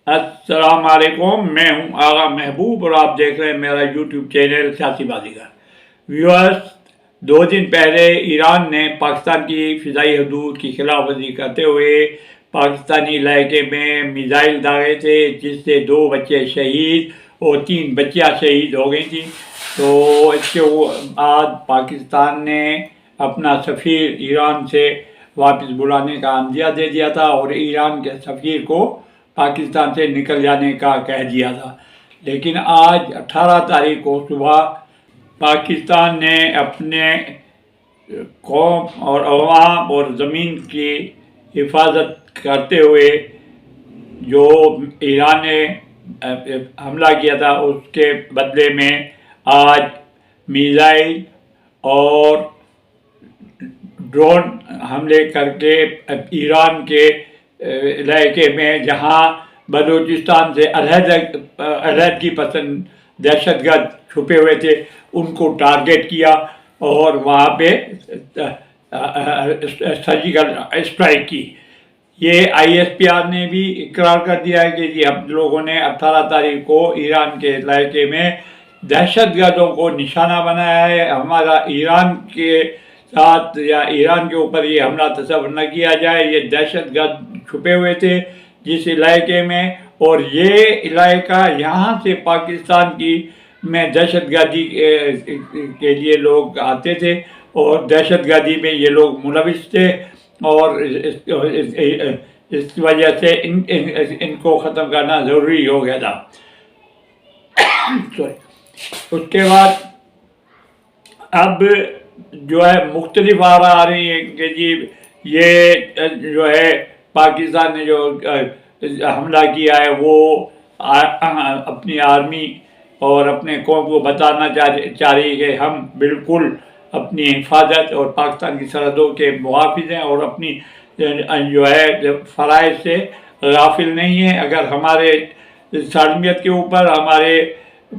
السلام علیکم، میں ہوں آغا محبوب اور آپ دیکھ رہے ہیں میرا یوٹیوب چینل سیاسی بازیگر۔ ویورز، 2 دن پہلے ایران نے پاکستان کی فضائی حدود کی خلاف ورزی کرتے ہوئے پاکستانی علاقے میں میزائل داغے تھے، جس سے 2 بچے شہید اور 3 بچیاں شہید ہو گئی تھیں۔ تو اس کے بعد پاکستان نے اپنا سفیر ایران سے واپس بلانے کا عندیہ دے دیا تھا اور ایران کے سفیر کو پاکستان سے نکل جانے کا کہہ دیا تھا۔ لیکن آج 18 تاریخ کو صبح پاکستان نے اپنے قوم اور عوام اور زمین کی حفاظت کرتے ہوئے جو ایران نے حملہ کیا تھا اس کے بدلے میں آج میزائل اور ڈرون حملے کر کے ایران کے علاقے میں جہاں بلوچستان سے علیحدگی پسند دہشت گرد چھپے ہوئے تھے ان کو ٹارگیٹ کیا اور وہاں پہ سرجیکل اسٹرائک کی۔ یہ ISPR نے بھی اقرار کر دیا ہے کہ جی ہم لوگوں نے 18 تاریخ کو ایران کے علاقے میں دہشت گردوں کو نشانہ بنایا ہے۔ ہمارا ایران کے ساتھ یا ایران کے اوپر یہ حملہ تصور نہ کیا جائے، یہ دہشت گرد چھپے ہوئے تھے جس علاقے میں، اور یہ علاقہ یہاں سے پاکستان کی میں دہشت گردی کے لیے لوگ آتے تھے اور دہشت گردی میں یہ لوگ ملوث تھے، اور اس وجہ سے ان کو ختم کرنا ضروری ہو گیا تھا۔ اس کے بعد اب جو ہے مختلف آراء آ رہی ہیں کہ جی یہ جو ہے پاکستان نے جو حملہ کیا ہے وہ اپنی آرمی اور اپنے قوم کو بتانا چاہ رہی ہے کہ ہم بالکل اپنی حفاظت اور پاکستان کی سرحدوں کے محافظ ہیں اور اپنی جو ہے فرائض سے غافل نہیں ہیں۔ اگر ہمارے سالمیت کے اوپر ہمارے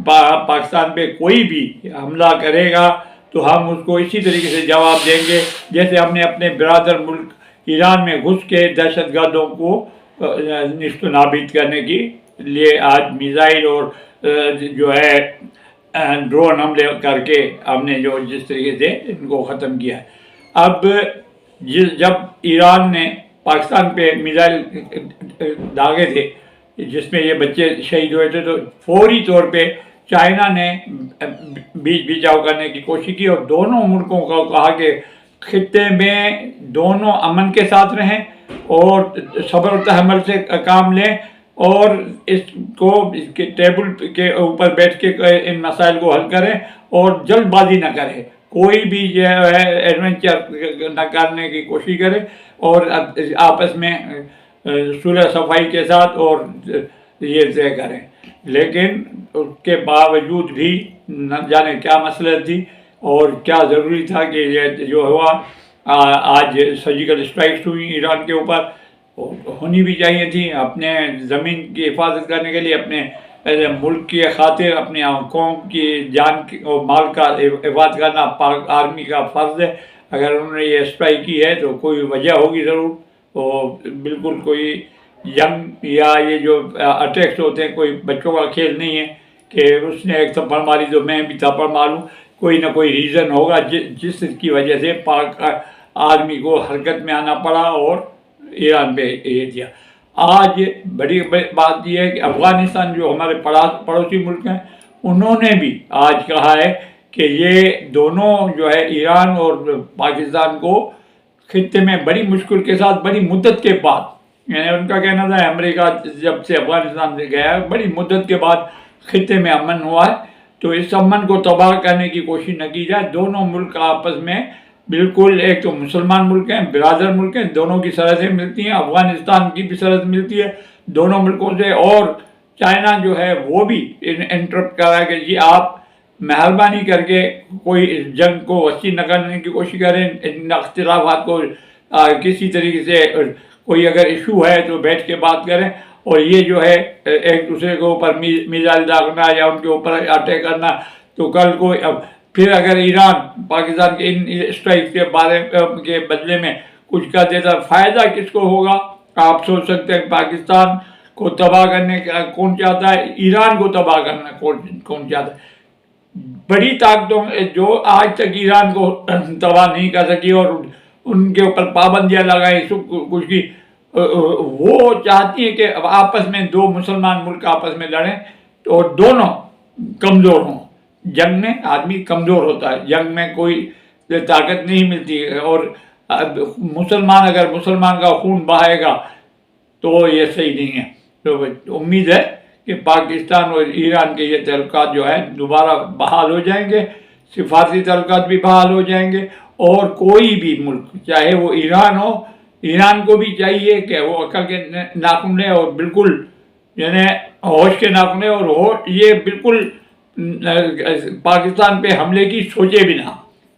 پاکستان پہ کوئی بھی حملہ کرے گا تو ہم اس کو اسی طریقے سے جواب دیں گے جیسے ہم نے اپنے برادر ملک ایران میں گھس کے دہشت گردوں کو نیست و نابود کرنے کے لیے آج میزائل اور جو ہے ڈرون حملے کر کے ہم نے جو جس طریقے سے ان کو ختم کیا ہے۔ اب جب ایران نے پاکستان پہ میزائل داغے تھے جس میں یہ بچے شہید ہوئے تھے تو فوری طور پہ چائنا نے بیچ بچاؤ کرنے کی کوشش کی اور دونوں ملکوں کو کہا کہ خطے میں دونوں امن کے ساتھ رہیں اور صبر و تحمل سے کام لیں اور اس کے ٹیبل کے اوپر بیٹھ کے ان مسائل کو حل کریں اور جلد بازی نہ کریں، کوئی بھی جو ہے ایڈونچر نہ کرنے کی کوشش کرے اور آپس میں صلح صفائی کے ساتھ اور یہ طے کریں۔ لیکن اس کے باوجود بھی نہ جانے کیا مسئلہ تھی اور کیا ضروری تھا کہ یہ جو ہوا آج سرجیکل اسٹرائکس ہوئی ایران کے اوپر، ہونی بھی چاہیے تھی اپنے زمین کی حفاظت کرنے کے لیے، اپنے ملک کی خاطر، اپنے قوم کی جان اور مال کا حفاظت کرنا پاک آرمی کا فرض ہے۔ اگر انہوں نے یہ اسٹرائک کی ہے تو کوئی وجہ ہوگی ضرور، اور بالکل کوئی جنگ یا یہ جو اٹیکس ہوتے ہیں کوئی بچوں کا کھیل نہیں ہے کہ اس نے ایک تھپڑ ماری تو میں بھی تھپڑ ماروں، کوئی نہ کوئی ریزن ہوگا جس کی وجہ سے پاک آرمی کو حرکت میں آنا پڑا اور ایران پہ یہ دیا۔ آج بڑی بات یہ ہے کہ افغانستان جو ہمارے پڑوسی ملک ہیں انہوں نے بھی آج کہا ہے کہ یہ دونوں جو ہے ایران اور پاکستان کو خطے میں بڑی مشکل کے ساتھ بڑی مدت کے بعد، یعنی ان کا کہنا تھا امریکہ جب سے افغانستان سے گیا ہے بڑی مدت کے بعد خطے میں امن ہوا ہے تو اس امن کو تباہ کرنے کی کوشش نہ کی جائے۔ دونوں ملک آپس میں بالکل ایک تو مسلمان ملک ہیں، برادر ملک ہیں، دونوں کی سرحدیں ملتی ہیں، افغانستان کی بھی سرحد ملتی ہے دونوں ملکوں سے، اور چائنا جو ہے وہ بھی انٹرپٹ کر رہا ہے کہ جی آپ مہربانی کر کے کوئی جنگ کو وسیع نہ کرنے کی کوشش کریں، ان اختلافات کو کسی طریقے سے کوئی اگر ایشو ہے تو بیٹھ کے بات کریں، اور یہ جو ہے ایک دوسرے کے اوپر میزائل داغنا یا ان کے اوپر اٹیک کرنا تو کل کو پھر اگر ایران پاکستان کے ان اسٹرائک کے بدلے میں کچھ کر دیتا فائدہ کس کو ہوگا؟ آپ سوچ سکتے ہیں پاکستان کو تباہ کرنے کا کون چاہتا ہے؟ ایران کو تباہ کرنا کون چاہتا ہے؟ بڑی طاقتوں جو آج تک ایران کو تباہ نہیں کر سکی اور ان کے اوپر پابندیاں لگائی سب کچھ کی، وہ چاہتی ہے کہ آپس میں دو مسلمان ملک آپس میں لڑیں اور دونوں کمزور ہوں۔ جنگ میں آدمی کمزور ہوتا ہے، جنگ میں کوئی طاقت نہیں ملتی ہے، اور مسلمان اگر مسلمان کا خون بہائے گا تو یہ صحیح نہیں ہے۔ تو امید ہے کہ پاکستان اور ایران کے یہ تعلقات جو ہے دوبارہ بحال ہو جائیں گے، سفارتی تعلقات بھی بحال ہو جائیں گے، اور کوئی بھی ملک چاہے وہ ایران ہو، ایران کو بھی چاہیے کہ وہ عقل کے ناخن لے اور بالکل یعنی ہوش کے ناخن لے، اور یہ بالکل پاکستان پہ حملے کی سوچے بھی نہ۔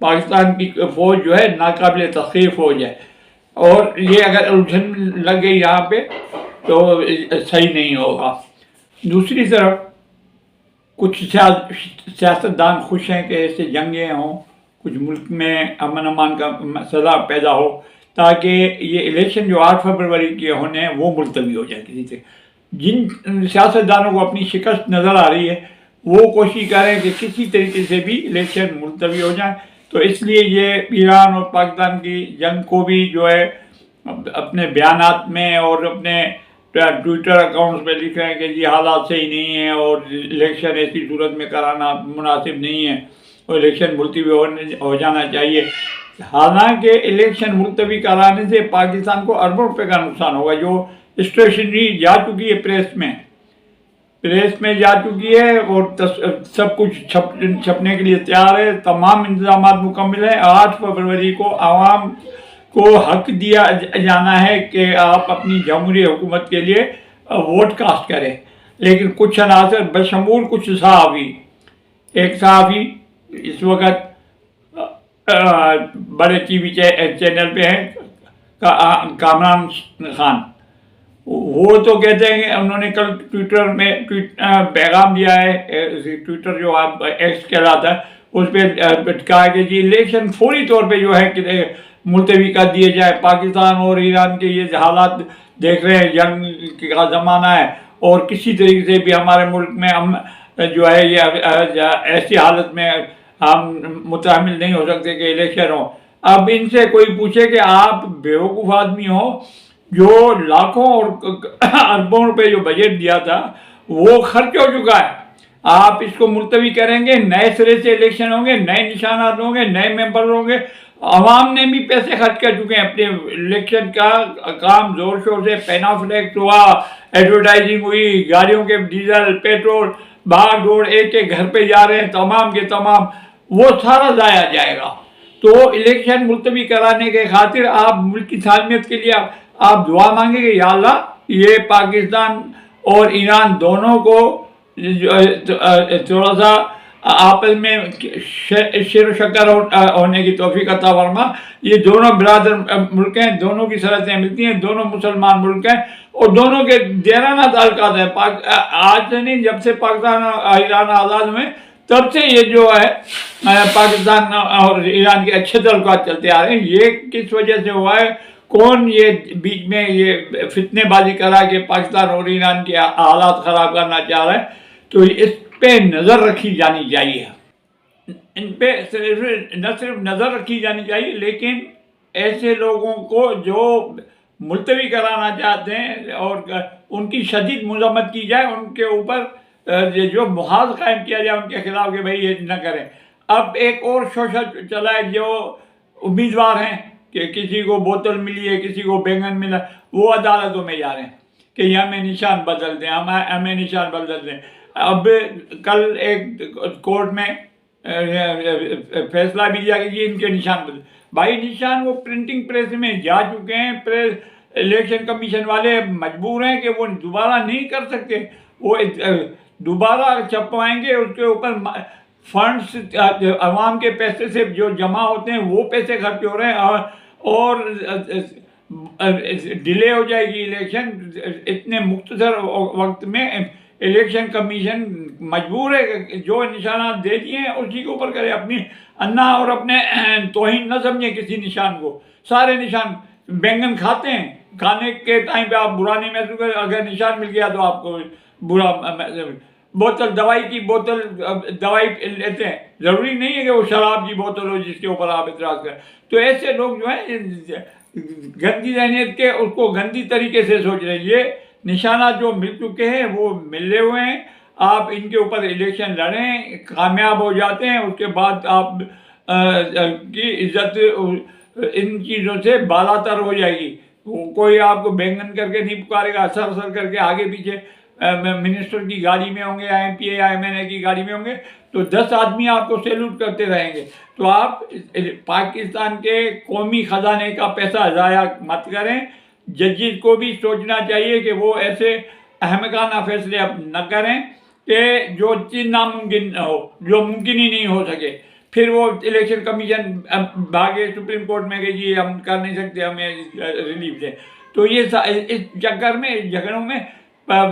پاکستان کی فوج جو ہے ناقابل تسخیر فوج ہے، اور یہ اگر الجھن لگ گئی یہاں پہ تو صحیح نہیں ہوگا۔ دوسری طرف کچھ سیاستدان خوش ہیں کہ ایسے جنگیں ہوں، کچھ ملک میں امن امان کا مسئلہ پیدا ہو، تاکہ یہ الیکشن جو 8 فروری کے ہونے ہیں وہ ملتوی ہو جائے کسی سے۔ جن سیاستدانوں کو اپنی شکست نظر آ رہی ہے وہ کوشش کریں کہ کسی طریقے سے بھی الیکشن ملتوی ہو جائیں۔ تو اس لیے یہ ایران اور پاکستان کی جنگ کو بھی جو ہے اپنے بیانات میں اور اپنے ٹویٹر اکاؤنٹس میں لکھ رہے ہیں کہ یہ حالات صحیح نہیں ہیں اور الیکشن ایسی صورت میں کرانا مناسب نہیں ہے اور الیکشن ملتوی ہو جانا چاہیے۔ حالانکہ الیکشن ملتوی کرانے سے پاکستان کو اربوں روپے کا نقصان ہوگا، جو اسٹیشنری جا چکی ہے پریس میں جا چکی ہے، اور سب کچھ چھپنے کے لیے تیار ہے، تمام انتظامات مکمل ہیں۔ 8 فروری کو عوام کو حق دیا جانا ہے کہ آپ اپنی جمہوری حکومت کے لیے ووٹ کاسٹ کریں، لیکن کچھ عناصر بشمول کچھ صحافی، ایک صحافی اس وقت بڑے ٹی وی چینل پہ ہیں، کامران خان، وہ تو کہتے ہیں کہ انہوں نے کل ٹویٹر میں پیغام دیا ہے، ٹویٹر جو آپ ایکس کہلاتا ہے اس پہ کہا کہ جی الیکشن فوری طور پہ جو ہے کہ ملتوی کر دیے جائے۔ پاکستان اور ایران کے یہ حالات دیکھ رہے ہیں، جنگ کا زمانہ ہے، اور کسی طریقے سے بھی ہمارے ملک میں ہم جو ہے یہ ایسی حالت میں ہم متحمل نہیں ہو سکتے کہ الیکشن ہو۔ اب ان سے کوئی پوچھے کہ آپ بیوقوف آدمی ہو، جو لاکھوں اور اربوں روپے جو بجٹ دیا تھا وہ خرچ ہو چکا ہے، آپ اس کو ملتوی کریں گے، نئے سرے سے الیکشن ہوں گے، نئے نشانات ہوں گے، نئے ممبر ہوں گے، عوام نے بھی پیسے خرچ کر چکے ہیں، اپنے الیکشن کا کام زور شور سے، پینا فلیکس ہوا، ایڈورٹائزنگ ہوئی، گاڑیوں کے ڈیزل پیٹرول بھاگ دوڑ ایک ایک گھر پہ جا رہے ہیں، تمام کے تمام وہ سارا ضائع جائے گا۔ تو الیکشن ملتوی کرانے کے خاطر آپ ملک کی سالمیت کے لیے آپ دعا مانگیں گے، یا اللہ یہ پاکستان اور ایران دونوں کو تھوڑا سا آپس میں شیر و شکر ہونے کی توفیق عطا فرما۔ یہ دونوں برادر ملک ہیں، دونوں کی سرحدیں ملتی ہیں، دونوں مسلمان ملک ہیں، اور دونوں کے دیرانہ تعلقات ہیں۔ آج سے نہیں، جب سے پاکستان اور ایران آزاد ہوئے تب سے یہ جو ہے پاکستان اور ایران کے اچھے تعلقات چلتے آ رہے ہیں۔ یہ کس وجہ سے ہوا ہے؟ کون یہ بیچ میں یہ فتنے بازی کرا کہ پاکستان اور ایران کے حالات خراب کرنا چاہ رہا ہے؟ تو اس پہ نظر رکھی جانی چاہیے، ان پہ نہ صرف نظر رکھی جانی چاہیے، لیکن ایسے لوگوں کو جو ملتوی کرانا چاہتے ہیں اور ان کی شدید مذمت کی جائے، ان کے اوپر جو محاذ قائم کیا جائے ان کے خلاف کہ بھائی یہ نہ کریں۔ اب ایک اور شوشہ چلا ہے، جو امیدوار ہیں کہ کسی کو بوتل ملی ہے، کسی کو بینگن ملا، وہ عدالتوں میں جا رہے ہیں کہ یہ ہمیں نشان بدل دیں، ہمیں نشان بدل دیں۔ اب کل ایک کورٹ میں فیصلہ بھی دیا کہ یہ ان کے نشان بدل، بھائی نشان وہ پرنٹنگ پریس میں جا چکے ہیں، الیکشن کمیشن والے مجبور ہیں کہ وہ دوبارہ نہیں کر سکتے، وہ دوبارہ چھپوائیں گے، اس کے اوپر فنڈس عوام کے پیسے سے جو جمع ہوتے ہیں وہ پیسے خرچ ہو رہے ہیں، اور ڈیلے ہو جائے گی الیکشن۔ اتنے مختصر وقت میں الیکشن کمیشن مجبور ہے کہ جو نشانات دے دیے ہیں اسی کے اوپر کرے، اپنی انا اور اپنے توہین نہ سمجھیں کسی نشان کو۔ سارے نشان بینگن کھاتے ہیں، کھانے کے ٹائم پہ آپ برا نہیں محسوس کریں، اگر نشان مل گیا تو آپ کو برا بوتل دوائی کی بوتل دوائی لیتے ہیں، ضروری نہیں ہے کہ وہ شراب کی بوتل ہو جس کے اوپر آپ اعتراض کریں. تو ایسے لوگ جو ہیں گندی ذہنیت کے اس کو گندی طریقے سے سوچ رہے ہیں. یہ نشانات جو مل چکے ہیں وہ ملے ہوئے ہیں. آپ ان کے اوپر الیکشن لڑیں، کامیاب ہو جاتے ہیں، اس کے بعد آپ کی عزت ان چیزوں سے بالاتر ہو جائے گی. کوئی آپ کو بینگن کر کے نہیں پکارے گا، سر سر کر کے آگے پیچھے منسٹر کی گاڑی میں ہوں گے، M P A M N A کی گاڑی میں ہوں گے تو 10 آدمی آپ کو سیلوٹ کرتے رہیں گے. تو آپ پاکستان کے قومی خزانے کا پیسہ ضائع مت کریں. ججز کو بھی سوچنا چاہیے کہ وہ ایسے احمقانہ فیصلے اب نہ کریں کہ جو چیز ناممکن ہو، جو ممکن ہی نہیں ہو سکے. پھر وہ الیکشن کمیشن بھاگے سپریم کورٹ میں کہ جی ہم کر نہیں سکتے، ہمیں ریلیف دیں. تو یہ اس چکر میں، اس جھگڑوں میں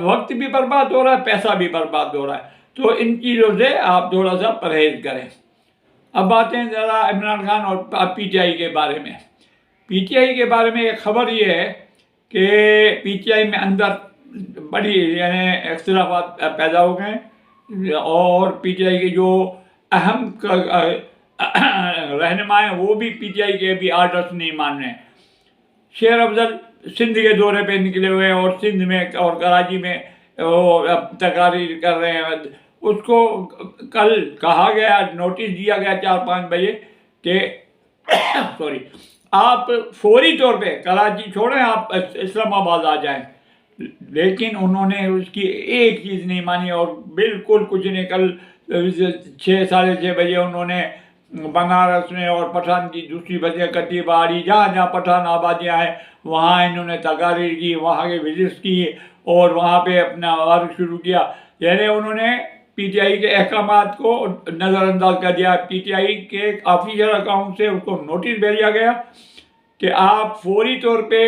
وقت بھی برباد ہو رہا ہے، پیسہ بھی برباد ہو رہا ہے. تو ان چیزوں سے آپ تھوڑا سا پرہیز کریں. اب آتے ہیں ذرا عمران خان اور پی ٹی آئی کے بارے میں. پی ٹی آئی کے بارے میں ایک خبر یہ ہے کہ پی ٹی آئی میں اندر بڑی یعنی اختلافات پیدا ہو گئے ہیں، اور پی ٹی آئی کے جو اہم رہنما ہیں وہ بھی پی ٹی آئی کے بھی آرڈرس نہیں مان رہے ہیں. شیر افضل سندھ کے دورے پہ نکلے ہوئے ہیں اور سندھ میں اور کراچی میں وہ تقاریر کر رہے ہیں. اس کو کل کہا گیا، نوٹس دیا گیا 4-5 بجے کہ سوری آپ فوری طور پہ کراچی چھوڑیں، آپ اسلام آباد آ جائیں. لیکن انہوں نے اس کی ایک چیز نہیں مانی اور بالکل کچھ نہیں. کل 6-6:30 بجے انہوں نے بنارس میں اور پٹھان کی دوسری بسیں کٹی بہاری جہاں جہاں پٹھان آبادیاں ہیں وہاں انہوں نے تقاریر کی، وہاں کے وزٹس کی اور وہاں پہ اپنا ورک شروع کیا. یعنی انہوں نے پی ٹی آئی کے احکامات کو نظر انداز کر دیا. پی ٹی آئی کے آفیشیل اکاؤنٹ سے اس کو نوٹس بھیجا گیا کہ آپ فوری طور پہ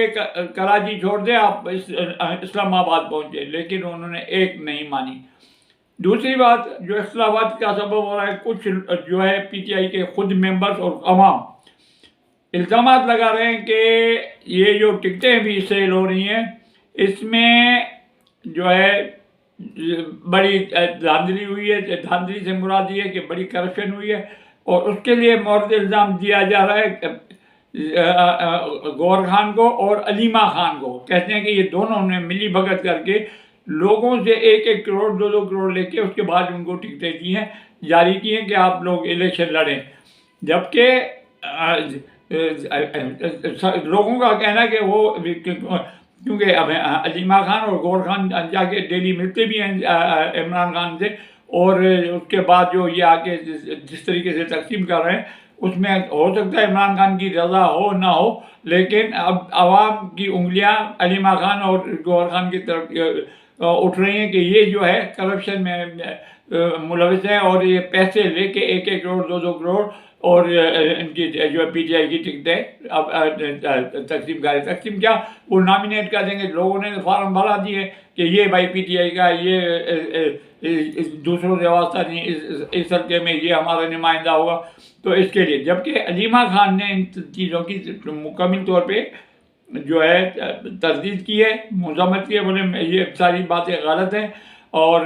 کراچی چھوڑ دیں، آپ اسلام آباد پہنچے. لیکن انہوں نے ایک نہیں مانی. دوسری بات جو اختلافات کا سبب ہو رہا ہے، کچھ جو ہے پی ٹی آئی کے خود ممبرز اور عوام الزامات لگا رہے ہیں کہ یہ جو ٹکٹیں بھی سیل ہو رہی ہیں اس میں جو ہے بڑی دھاندلی ہوئی ہے. دھاندلی سے مراد یہ ہے کہ بڑی کرپشن ہوئی ہے، اور اس کے لیے مورد الزام دیا جا رہا ہے گور خان کو اور علیمہ خان کو. کہتے ہیں کہ یہ دونوں نے ملی بھگت کر کے لوگوں سے 1-1 کروڑ 2-2 کروڑ لے کے اس کے بعد ان کو ٹکٹیں دی ہیں، جاری کی ہیں کہ آپ لوگ الیکشن لڑیں. جبکہ لوگوں کا کہنا ہے کہ وہ کیونکہ اب علیمہ خان اور گور خان جا کے ڈیلی ملتے بھی ہیں عمران خان سے، اور اس کے بعد جو یہ آ کے جس طریقے سے تقسیم کر رہے ہیں اس میں ہو سکتا ہے عمران خان کی رضا ہو نہ ہو، لیکن اب عوام کی انگلیاں علیمہ خان اور گور خان کی طرف اٹھ رہی ہیں کہ یہ جو ہے کرپشن میں ملوث ہیں اور یہ پیسے لے کے 1-1 کروڑ 2-2 کروڑ اور ان کی جو پی ٹی آئی کی ٹکٹیں اب تقسیم کریں. تقسیم کیا، وہ نامینیٹ کر دیں گے. لوگوں نے فارم بھرا دیے کہ یہ بھائی پی ٹی آئی کا، یہ دوسروں سے واسطہ نہیں، اس حلقے میں یہ ہمارا نمائندہ ہوگا. تو اس کے لیے جبکہ علیمہ خان نے ان چیزوں کی مکمل طور پہ جو ہے تردید کی ہے، مذمت کی ہے، بولے یہ ساری باتیں غلط ہیں اور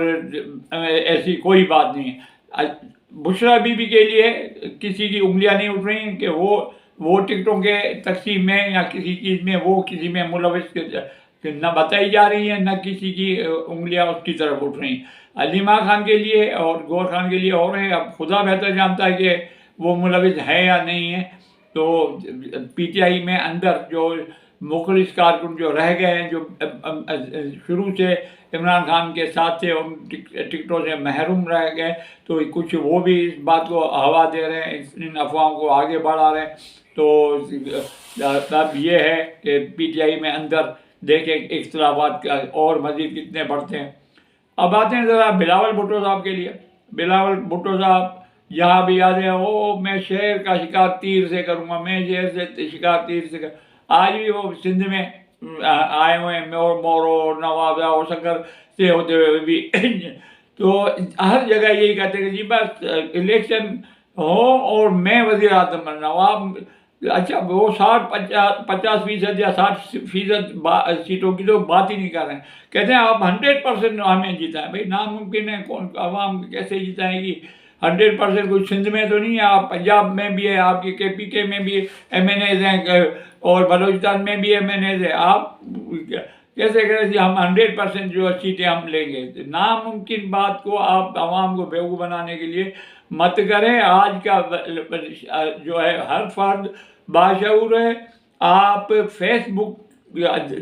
ایسی کوئی بات نہیں ہے. بشریٰ بی بی کے لیے کسی کی انگلیاں نہیں اٹھ رہی ہیں کہ وہ ٹکٹوں کے تقسیم میں یا کسی چیز میں وہ کسی میں ملوث نہ بتائی جا رہی ہیں، نہ کسی کی انگلیاں اس کی طرف اٹھ رہی ہیں. علیمہ خان کے لیے اور گور خان کے لیے ہو رہے ہیں. اب خدا بہتر جانتا ہے کہ وہ ملوث ہے یا نہیں ہے. تو پی ٹی آئی میں اندر جو مخلص کارکن جو رہ گئے ہیں، جو شروع سے عمران خان کے ساتھ تھے، ان ٹکٹوں سے محروم رہ گئے، تو کچھ وہ بھی اس بات کو ہوا دے رہے ہیں، ان افواہوں کو آگے بڑھا رہے ہیں. تو اب یہ ہے کہ پی ٹی آئی میں اندر دیکھیں اختلافات اور مزید کتنے بڑھتے ہیں. اب آتے ہیں ذرا بلاول بھٹو صاحب کے لیے. بلاول بھٹو صاحب یہاں بھی آ رہے ہیں، میں شہر کا شکار تیر سے کروں گا، میں شہر سے شکار تیر سے کروں. آج بھی وہ سندھ میں آئے ہوئے ہیں، مورو نوابہ اور شکر سے ہوتے ہوئے بھی. تو ہر جگہ یہی کہتے ہیں کہ جی بس الیکشن ہو اور میں وزیر اعظم بننا ہوں. اچھا وہ 50% یا 60% سیٹوں کی تو بات ہی نہیں کر رہے ہیں، کہتے ہیں آپ 100% ہمیں جیتا ہے. بھائی ناممکن ہے، کون عوام کیسے جتائے گی؟ 100% کوئی سندھ میں تو نہیں ہے، آپ پنجاب میں بھی ہے، آپ کے PK میں بھی ایم این ایز ہیں، اور بلوچستان میں بھی ایم این ایز ہے. آپ کیسے کہتے ہم 100% جو سیٹیں ہم لیں گے؟ ناممکن بات کو آپ عوام کو بیوقوف بنانے کے لیے مت کریں. آج کا جو ہے ہر فرد باشعور ہے. آپ فیس بک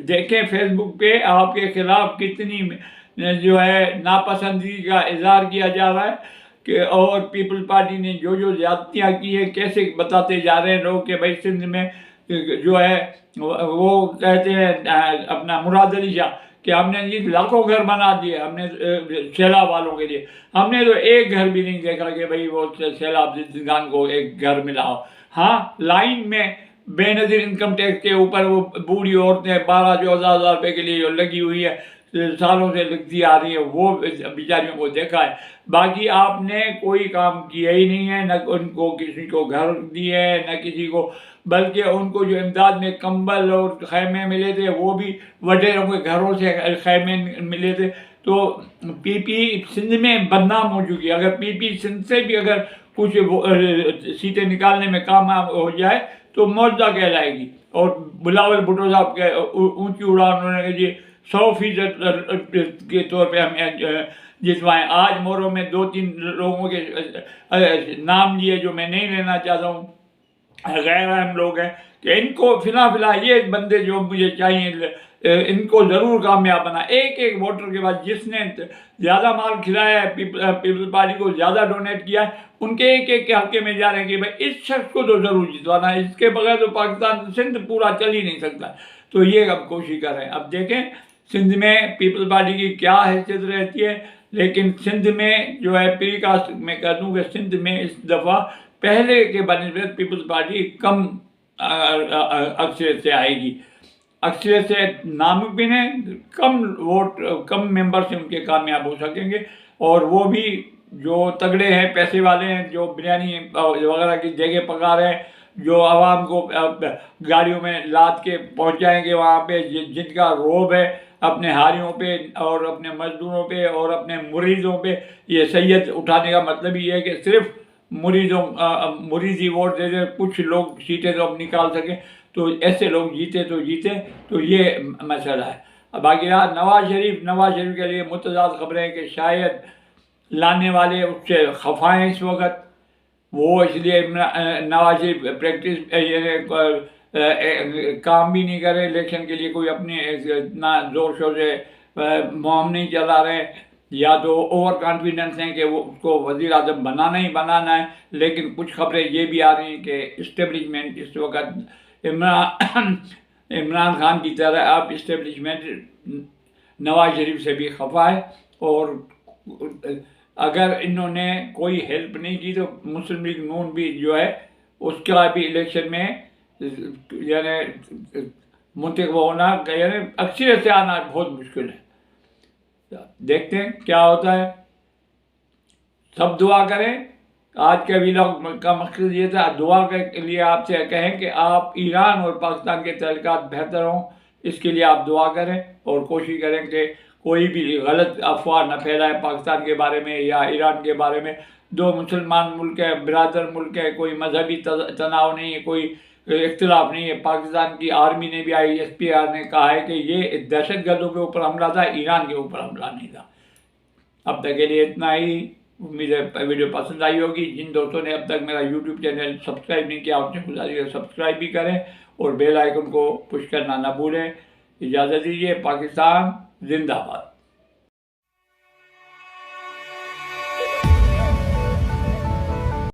دیکھیں، فیس بک پہ آپ کے خلاف کتنی جو ہے ناپسندگی کا اظہار کیا جا رہا ہے، کہ اور پیپل پارٹی نے جو زیادتیاں کی ہیں کیسے بتاتے جا رہے ہیں لوگ کہ بھائی سندھ میں جو ہے وہ کہتے ہیں اپنا مراد علی شاہ کہ ہم نے یہ لاکھوں گھر بنا دیے ہم نے سیلاب والوں کے لیے. ہم نے تو ایک گھر بھی نہیں دیکھا کہ بھائی وہ سیلاب زندگان کو ایک گھر ملا ہو. ہاں لائن میں بے نظیر انکم ٹیکس کے اوپر وہ بوڑھی عورتیں 12-14 ہزار روپے کے لیے جو لگی ہوئی ہے، سالوں سے لگتی آ رہی ہے، وہ بیچاریوں کو دیکھا ہے. باقی آپ نے کوئی کام کیا ہی نہیں ہے، نہ ان کو کسی کو گھر دیے ہیں نہ کسی کو، بلکہ ان کو جو امداد میں کمبل اور خیمے ملے تھے وہ بھی وڈیروں کے گھروں سے خیمے ملے تھے. تو PP سندھ میں بدنام ہو چکی ہے. اگر PP سندھ سے بھی اگر کچھ سیٹیں نکالنے میں کامیاب ہو جائے تو معجزہ کہلائے گی. اور بلاول بھٹو صاحب کے اونچی اڑان انہوں نے کہا جی 100% کے طور پہ ہمیں جتوائیں. آج موروں میں 2-3 لوگوں کے نام لیے جو میں نہیں لینا چاہتا ہوں، غیر اہم لوگ ہیں، کہ ان کو فی الحال یہ بندے جو مجھے چاہیے ان کو ضرور کامیاب بنا. ایک ووٹر کے بعد جس نے زیادہ مال کھلایا ہے، پیپل پارٹی کو زیادہ ڈونیٹ کیا ہے، ان کے ایک کے حلقے میں جا رہے ہیں کہ بھائی اس شخص کو تو ضرور جتوانا ہے، اس کے بغیر تو پاکستان سندھ پورا چل ہی نہیں سکتا. تو یہ اب کوشش کر رہے ہیں. اب دیکھیں سندھ میں پیپل پارٹی کی کیا حیثیت رہتی ہے. لیکن سندھ میں جو ہے پری کاسٹ میں کہہ دوں کہ سندھ میں اس دفعہ پہلے کے بنسبت پیپلز پارٹی کم اکثریت سے آئے گی. اکثریت سے ناممکن ہے، کم ووٹ کم ممبر سے ان کے کامیاب ہو سکیں گے. اور وہ بھی جو تگڑے ہیں، پیسے والے ہیں، جو بریانی وغیرہ کی جگہ پکا رہے ہیں، جو عوام کو گاڑیوں میں لاد کے پہنچائیں گے وہاں پہ، جن کا روب ہے اپنے ہاریوں پہ اور اپنے مزدوروں پہ اور اپنے مریضوں پہ. یہ سید اٹھانے کا مطلب یہ ہے کہ صرف مریضی ووٹ دے دے، کچھ لوگ سیٹیں تو اب نکال سکیں، تو ایسے لوگ جیتے تو یہ مسئلہ ہے. باقی نواز شریف کے لیے متضاد خبریں ہیں کہ شاید لانے والے اس سے خفا ہیں اس وقت. وہ اس لیے نواز شریف کام بھی نہیں کرے الیکشن کے لیے، کوئی اپنے اتنا زور شور سے مہم نہیں چلا رہے، یا تو اوور کانفیڈنس ہیں کہ وہ اس کو وزیر اعظم بنانا ہی بنانا ہے. لیکن کچھ خبریں یہ بھی آ رہی ہیں کہ اسٹیبلشمنٹ اس وقت عمران خان کی طرح اب اسٹیبلشمنٹ نواز شریف سے بھی خفا ہے. اور اگر انہوں نے کوئی ہیلپ نہیں کی تو مسلم لیگ نون بھی جو ہے اس کا بھی الیکشن میں یعنی منتخب ہونا یعنی اکثریت سے آنا بہت مشکل ہے. دیکھتے ہیں کیا ہوتا ہے. سب دعا کریں. آج کے ویلاگ کا مقصد یہ تھا، دعا کے لیے آپ سے کہیں کہ آپ ایران اور پاکستان کے تعلقات بہتر ہوں، اس کے لیے آپ دعا کریں اور کوشش کریں کہ کوئی بھی غلط افواہ نہ پھیلائے پاکستان کے بارے میں یا ایران کے بارے میں. دو مسلمان ملک ہے، برادر ملک ہے، کوئی مذہبی تناؤ نہیں ہے، کوئی اختلاف نہیں ہے. پاکستان کی آرمی نے بھی ISPR نے کہا ہے کہ یہ دہشت گردوں کے اوپر حملہ تھا، ایران کے اوپر حملہ نہیں تھا. اب تک کے لیے اتنا ہی. امید ہے ویڈیو پسند آئی ہوگی. جن دوستوں نے اب تک میرا YouTube چینل سبسکرائب نہیں کیا ان سے گزارش ہے سبسکرائب بھی کریں اور بیل آئیکن کو پش کرنا نہ بھولیں. اجازت دیجیے. پاکستان زندہ باد.